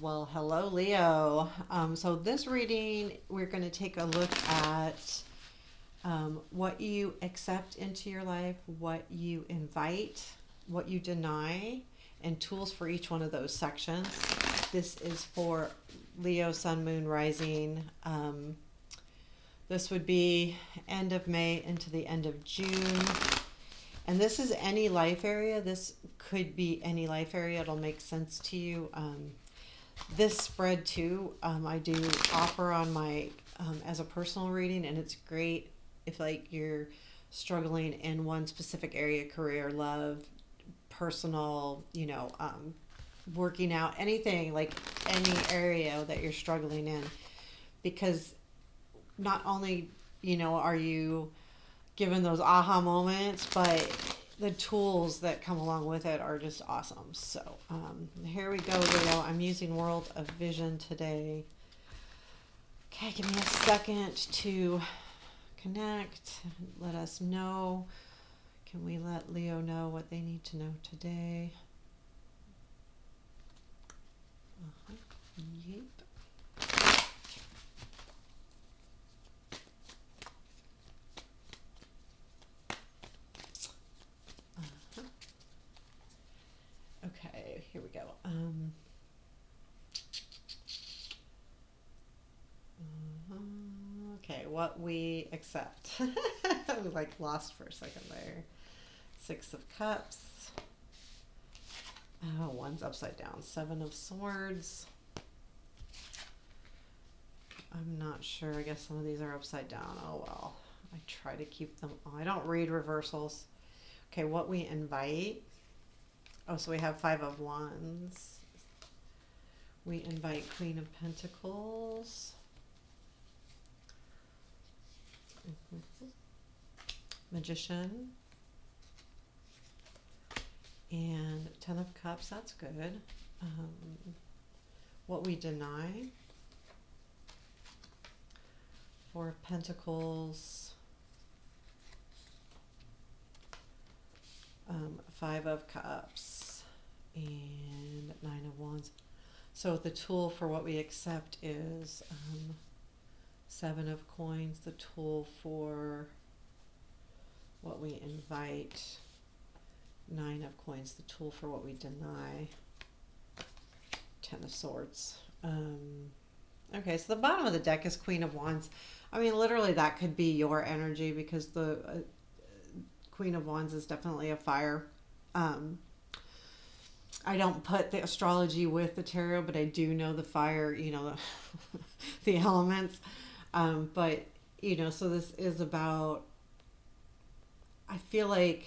Well, hello, Leo. So this reading, we're going to take a look at what you accept into your life, what you invite, what you deny, and tools for each one of those sections. This is for Leo, Sun, Moon, Rising. This would be end of May into the end of June. And this is any life area. This could be any life area. It'll make sense to you. This spread too, I do offer on my as a personal reading, and it's great if like you're struggling in one specific area, career, love, personal, working out, anything, like any area that you're struggling in, because not only are you given those aha moments, but the tools that come along with it are just awesome. So here we go, Leo. I'm using World of Vision today. Okay, give me a second to connect. Let us know. Can we let Leo know what they need to know today? Yep. Okay, here we go. Okay, what we accept. We like lost for a second there. Six of Cups. Oh, one's upside down. Seven of Swords. I'm not sure. I guess some of these are upside down. Oh well. I try to keep them. I don't read reversals. Okay, what we invite. Oh, so we have Five of Wands. We invite Queen of Pentacles. Magician. And Ten of Cups, that's good. What we deny. Four of Pentacles. Five of Cups. And Nine of Wands. So the tool for what we accept is Seven of Coins. The tool for what we invite. Nine of Coins. The tool for what we deny. Ten of Swords. Okay, so the bottom of the deck is Queen of Wands. I mean, literally that could be your energy, because the Queen of Wands is definitely a fire. I don't put the astrology with the tarot, but I do know the fire, the elements. But, so this is about, I feel like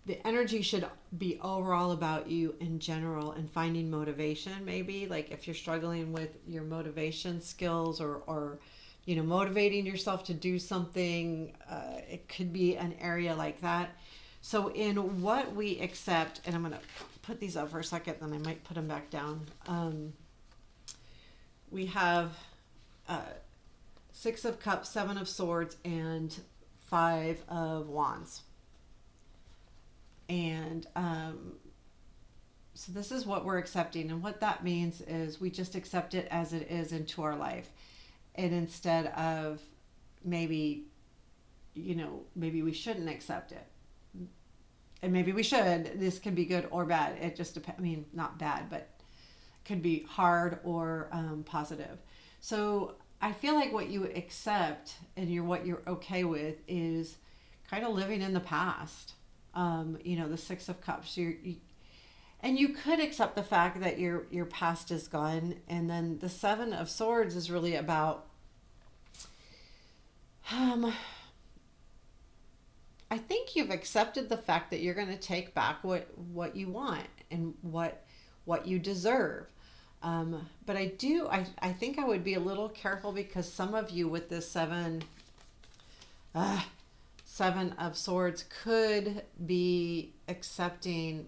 the energy should be overall about you in general and finding motivation. Maybe like if you're struggling with your motivation skills, or motivating yourself to do something, it could be an area like that. So in what we accept, and I'm going to put these up for a second, then I might put them back down. We have Six of Cups, Seven of Swords, and Five of Wands. And so this is what we're accepting. And what that means is we just accept it as it is into our life. And instead of maybe, maybe we shouldn't accept it. And maybe we should. This can be good or bad. It just depends. I mean, not bad, but could be hard or positive. So I feel like what you accept and what you're okay with is kind of living in the past. The Six of Cups. And you could accept the fact that your past is gone, and then the Seven of Swords is really about. I think you've accepted the fact that you're going to take back what you want and what you deserve. But I think I would be a little careful, because some of you with this Seven of Swords could be accepting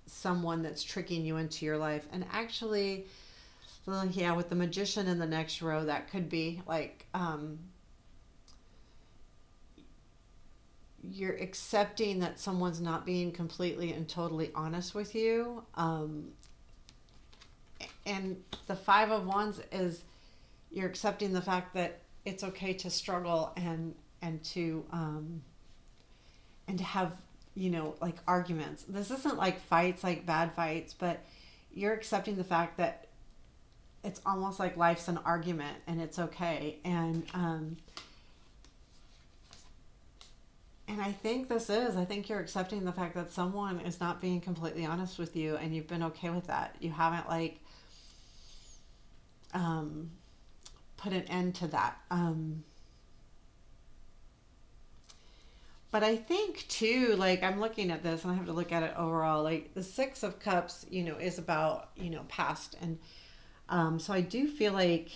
someone that's tricking you into your life. And actually, well, yeah, with the Magician in the next row, that could be like, you're accepting that someone's not being completely and totally honest with you. and the Five of Wands is you're accepting the fact that it's okay to struggle and to have, like arguments. This isn't like fights, like bad fights, but you're accepting the fact that it's almost like life's an argument and it's okay. And I think you're accepting the fact that someone is not being completely honest with you, and you've been okay with that. You haven't like um, put an end to that. But I think too, like I'm looking at this and I have to look at it overall. Like the Six of Cups, is about, past. And so I do feel like,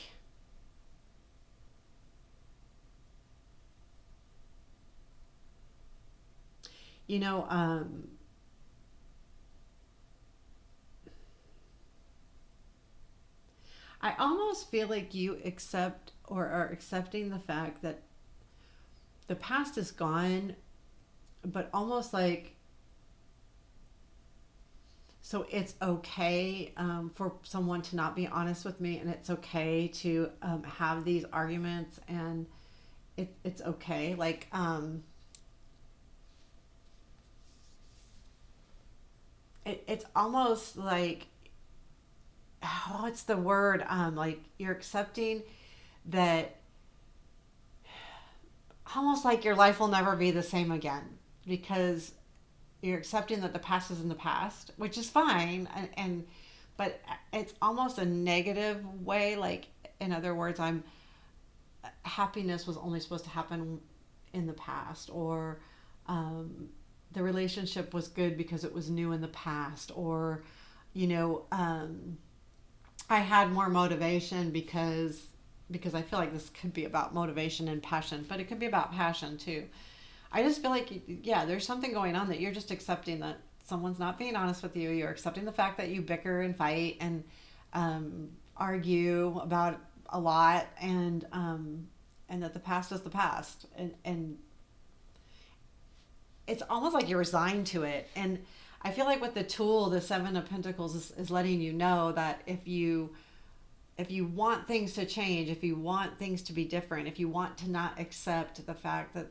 you know, um, I almost feel like you accept or are accepting the fact that the past is gone, but almost like, so it's okay for someone to not be honest with me, and it's okay to have these arguments, and it's okay. Like, it's almost like, what's the word? Like you're accepting that almost like your life will never be the same again, because you're accepting that the past is in the past, which is fine, and but it's almost a negative way. Like, in other words, I'm happiness was only supposed to happen in the past, or the relationship was good because it was new in the past, or you know um, I had more motivation because I feel like this could be about motivation and passion, but it could be about passion too. I just feel like, yeah, there's something going on that you're just accepting that someone's not being honest with you. You're accepting the fact that you bicker and fight and argue about a lot, and that the past is the past, and it's almost like you're resigned to it. And I feel like with the tool, the Seven of Pentacles is letting you know that if you want things to change, if you want things to be different, if you want to not accept the fact that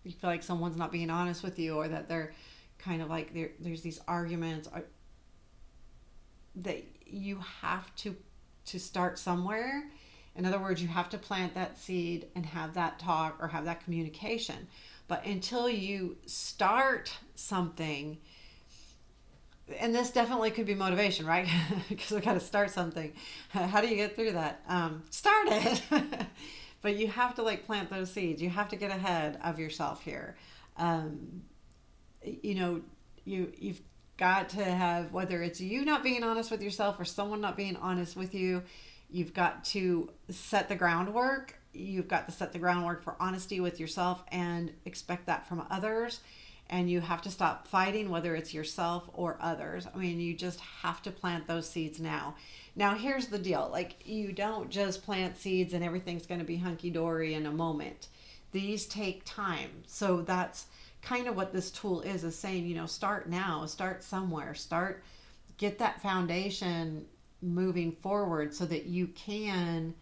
you feel like someone's not being honest with you, or that they're kind of like there's these arguments, that you have to start somewhere. In other words, you have to plant that seed and have that talk or have that communication. But until you start something, and this definitely could be motivation, right? Because we got to start something. How do you get through that? Start it. But you have to like plant those seeds. You have to get ahead of yourself here. Um, you know, you've got to have, whether it's you not being honest with yourself or someone not being honest with you, you've got to set the groundwork. You've got to set the groundwork for honesty with yourself and expect that from others. And you have to stop fighting, whether it's yourself or others. I mean, you just have to plant those seeds now. Now, here's the deal. Like, you don't just plant seeds and everything's going to be hunky-dory in a moment. These take time. So that's kind of what this tool is saying, start now, start somewhere, get that foundation moving forward so that you can,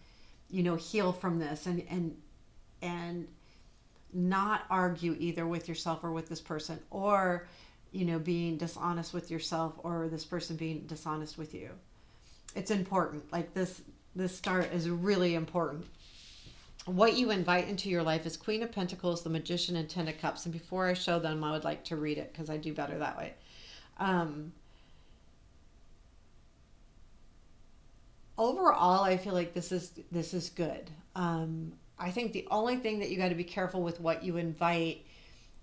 heal from this, and not argue either with yourself or with this person, or being dishonest with yourself or this person being dishonest with you. It's important. Like, this start is really important. What you invite into your life is Queen of Pentacles, the Magician, and Ten of Cups. And before I show them, I would like to read it because I do better that way. um, Overall, I feel like this is good. I think the only thing that you got to be careful with what you invite,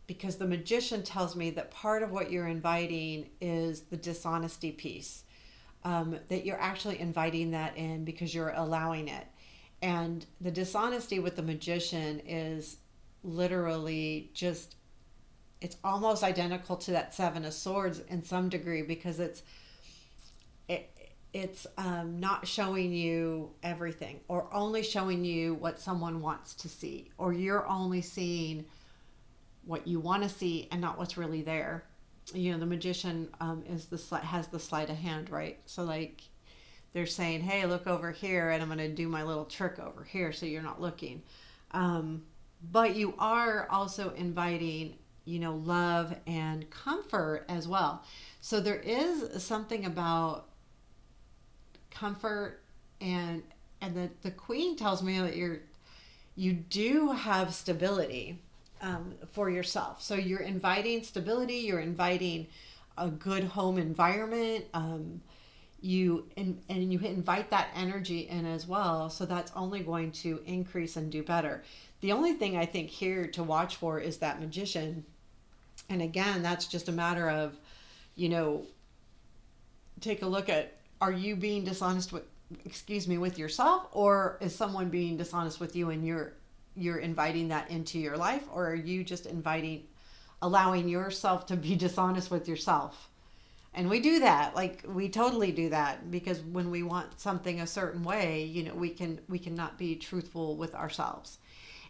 because the Magician tells me that part of what you're inviting is the dishonesty piece. That you're actually inviting that in because you're allowing it. And the dishonesty with the Magician is literally just, it's almost identical to that Seven of Swords in some degree, because it, it's not showing you everything, or only showing you what someone wants to see, or you're only seeing what you want to see and not what's really there. The Magician has the sleight of hand, right? So like they're saying, hey, look over here, and I'm going to do my little trick over here so you're not looking. But you are also inviting, love and comfort as well. So there is something about comfort, and the queen tells me that you do have stability for yourself. So you're inviting stability, you're inviting a good home environment. And you invite that energy in as well. So that's only going to increase and do better. The only thing I think here to watch for is that magician. And again, that's just a matter of, you know, take a look at, are you being dishonest with yourself, or is someone being dishonest with you and you're inviting that into your life, or are you just allowing yourself to be dishonest with yourself? And we do that, like we totally do that, because when we want something a certain way, we cannot be truthful with ourselves.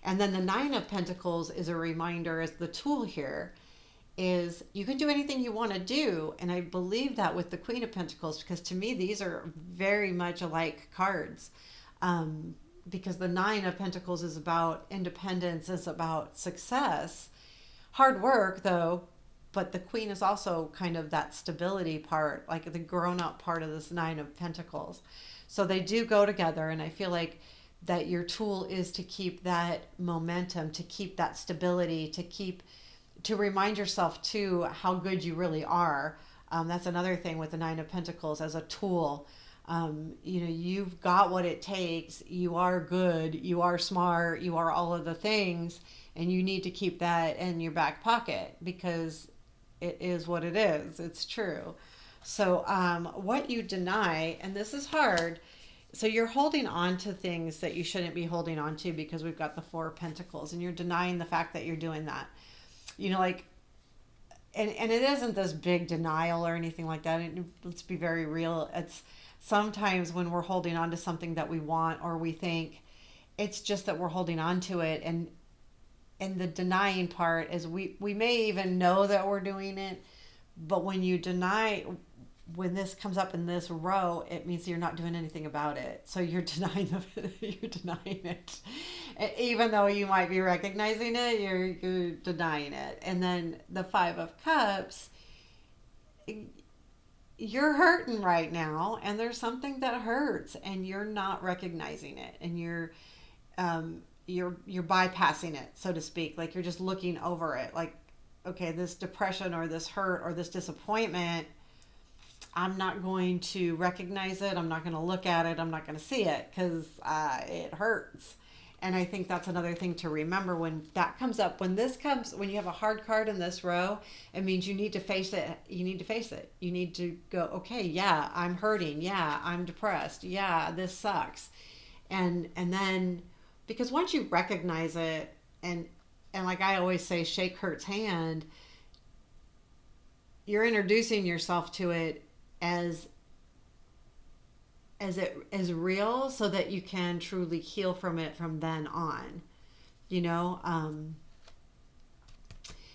And then the Nine of Pentacles is a reminder, as the tool here, is you can do anything you want to do. And I believe that with the Queen of Pentacles, because to me these are very much alike cards. Because the Nine of Pentacles is about independence, is about success, hard work though, but the Queen is also kind of that stability part, like the grown up part of this Nine of Pentacles. So they do go together, and I feel like that your tool is to keep that momentum, to keep that stability, to remind yourself too how good you really are. That's another thing with the Nine of Pentacles as a tool. You've got what it takes. You are good. You are smart. You are all of the things, and you need to keep that in your back pocket, because it is what it is. It's true. So what you deny, and this is hard. So you're holding on to things that you shouldn't be holding on to, because we've got the Four of Pentacles, and you're denying the fact that you're doing that. Like, and it isn't this big denial or anything like that. Let's be very real. It's sometimes when we're holding on to something that we want or we think, it's just that we're holding on to it. And the denying part is we may even know that we're doing it, but when you deny, when this comes up in this row, it means you're not doing anything about it. So you're denying it. Even though you might be recognizing it, you're denying it. And then the Five of Cups, you're hurting right now, and there's something that hurts, and you're not recognizing it, and you're bypassing it, so to speak. Like, you're just looking over it. Like, okay, this depression or this hurt or this disappointment, I'm not going to recognize it. I'm not going to look at it. I'm not going to see it, because it hurts. And I think that's another thing to remember when that comes up. When you have a hard card in this row, it means you need to face it. You need to face it. You need to go, okay, yeah, I'm hurting. Yeah, I'm depressed. Yeah, this sucks. And then, because once you recognize it, and like I always say, shake Hurt's hand, you're introducing yourself to it as it is real, so that you can truly heal from it from then on. And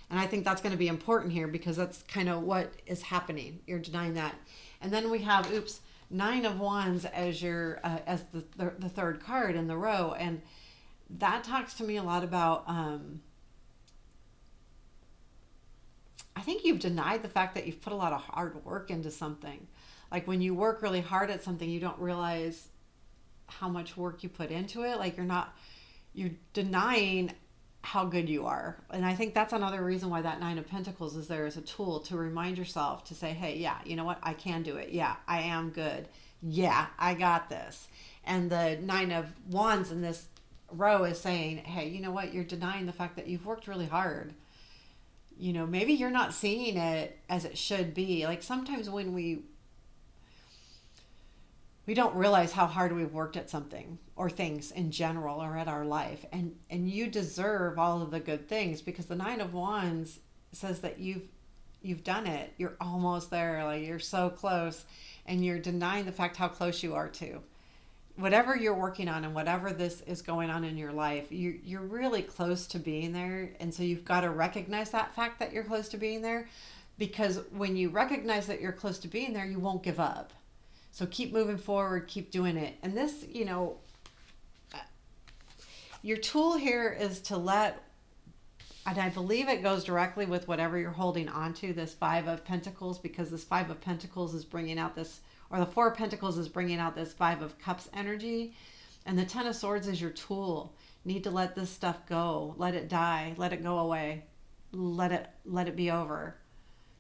I think that's going to be important here, because that's kind of what is happening. You're denying that. And then we have Nine of Wands as your as the third card in the row, and that talks to me a lot about I think you've denied the fact that you've put a lot of hard work into something. Like, when you work really hard at something, you don't realize how much work you put into it. Like, you're denying how good you are. And I think that's another reason why that Nine of Pentacles is there as a tool, to remind yourself to say, hey, yeah, you know what? I can do it. Yeah, I am good. Yeah, I got this. And the Nine of Wands in this row is saying, hey, you know what? You're denying the fact that you've worked really hard. Maybe you're not seeing it as it should be. Like, sometimes when we don't realize how hard we've worked at something, or things in general, or at our life, and you deserve all of the good things, because the Nine of Wands says that you've done it. You're almost there. Like, you're so close, and you're denying the fact how close you are to whatever you're working on, and whatever this is going on in your life. You're really close to being there, and so you've got to recognize that fact that you're close to being there, because when you recognize that you're close to being there, you won't give up. So keep moving forward, keep doing it. And this, your tool here is to let, and I believe it goes directly with whatever you're holding on to, this Five of Pentacles, because this Five of Pentacles is bringing out this, or the Four of Pentacles is bringing out this Five of Cups energy. And the Ten of Swords is your tool. You need to let this stuff go. Let it die. Let it go away. Let it be over.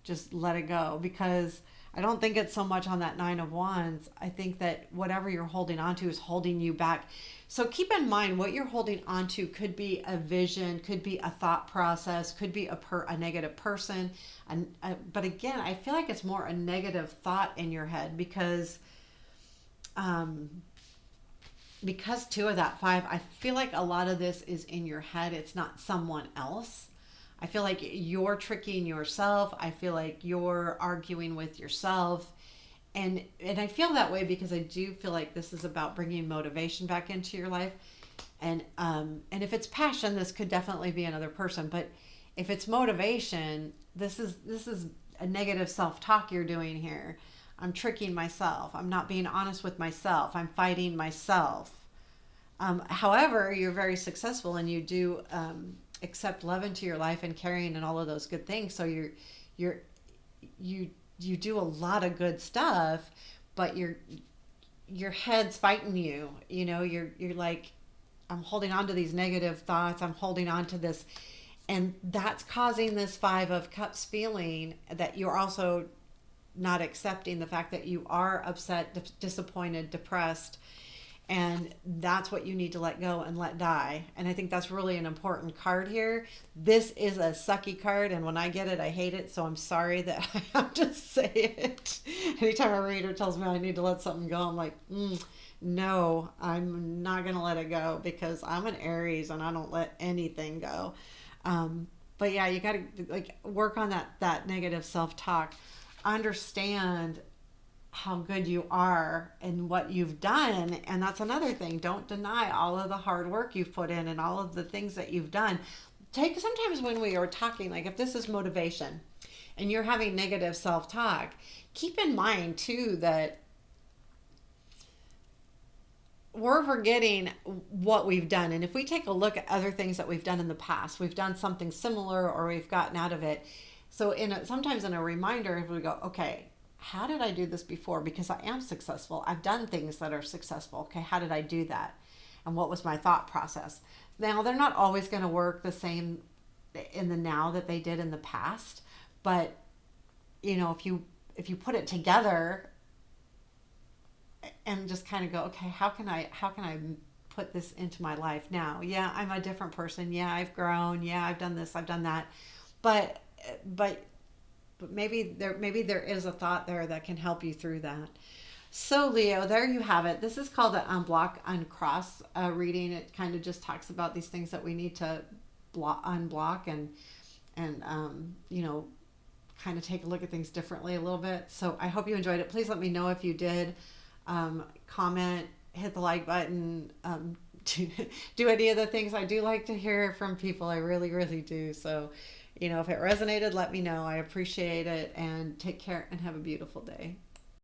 Just let it go, because I don't think it's so much on that Nine of Wands. I think that whatever you're holding on to is holding you back. So keep in mind, what you're holding on to could be a vision, could be a thought process, could be a negative person. But again, I feel like it's more a negative thought in your head, because two of that five, I feel like a lot of this is in your head. It's not someone else. I feel like you're tricking yourself. I feel like you're arguing with yourself. And I feel that way because I do feel like this is about bringing motivation back into your life. And if it's passion, this could definitely be another person. But if it's motivation, this is a negative self-talk you're doing here. I'm tricking myself. I'm not being honest with myself. I'm fighting myself. However, you're very successful, and you do accept love into your life and caring and all of those good things. So you do a lot of good stuff, but your head's fighting you. You're like, I'm holding on to these negative thoughts. I'm holding on to this, and that's causing this Five of Cups feeling that you're also not accepting the fact that you are upset, disappointed, depressed. And that's what you need to let go and let die. And I think that's really an important card here. This is a sucky card, and when I get it, I hate it. So I'm sorry that I have to say it. Anytime a reader tells me I need to let something go, I'm like, no, I'm not going to let it go, because I'm an Aries and I don't let anything go. But yeah, you got to work on that negative self-talk. Understand how good you are and what you've done. And that's another thing. Don't deny all of the hard work you've put in and all of the things that you've done. Sometimes when we are talking, like if this is motivation and you're having negative self-talk, keep in mind too that we're forgetting what we've done. And if we take a look at other things that we've done in the past, we've done something similar or we've gotten out of it. So sometimes in a reminder, if we go, okay, how did I do this before? Because I am successful. I've done things that are successful. Okay, how did I do that? And what was my thought process? Now, they're not always going to work the same in the now that they did in the past. But, if you put it together and just kind of go, okay, how can I put this into my life now? Yeah, I'm a different person. Yeah, I've grown. Yeah, I've done this. I've done that. But maybe there is a thought there that can help you through that. So Leo, there you have it. This is called an unblock, uncross reading. It kind of just talks about these things that we need to unblock and kind of take a look at things differently a little bit. So I hope you enjoyed it. Please let me know if you did. Comment, hit the like button, do any of the things. I do like to hear from people. I really, really do. So if it resonated, let me know. I appreciate it, and take care and have a beautiful day.